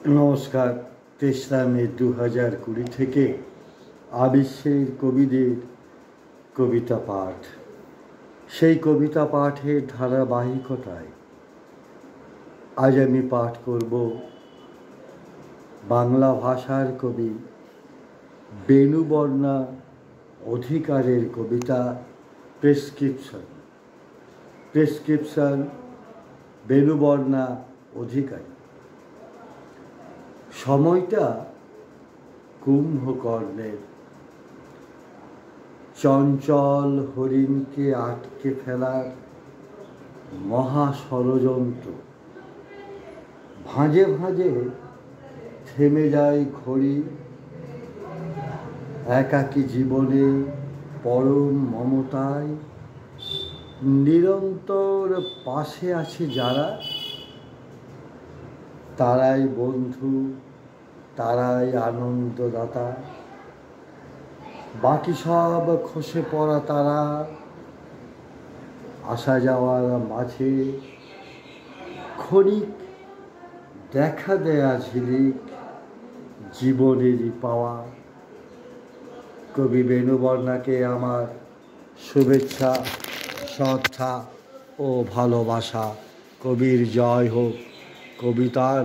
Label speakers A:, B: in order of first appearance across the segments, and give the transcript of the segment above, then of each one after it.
A: নমস্কার। তেসরা মে 2020 থেকে আবিশ্বের কবিদের কবিতা পাঠ। সেই কবিতা পাঠের ধারাবাহিকতায় আজ আমি পাঠ করব বাংলা ভাষার কবি বেণুবর্ণা অধিকারের কবিতা প্রেসক্রিপশন বেণুবর্ণা অধিকারী। সময়টা কুম্ভকর্ণের। চঞ্চল হরিণকে আটকে ফেলার মহা ষড়যন্ত্র। ভাঁজে ভাঁজে থেমে যায় ঘড়ি। একাকী জীবনে পরম মমতায় নিরন্তর পাশে আছে যারা, তারাই বন্ধু, তারাই আনন্দদাতা। বাকি সব খসে পড়া তারা, আসা যাওয়ার মাঝে ক্ষণিক দেখা দেয়া ঝিলিক জীবনেরই পাওয়া। কবি বেণুবর্ণাকে আমার শুভেচ্ছা, শ্রদ্ধা ও ভালোবাসা। কবির জয় হোক, কবিতার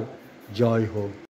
A: জয় হোক।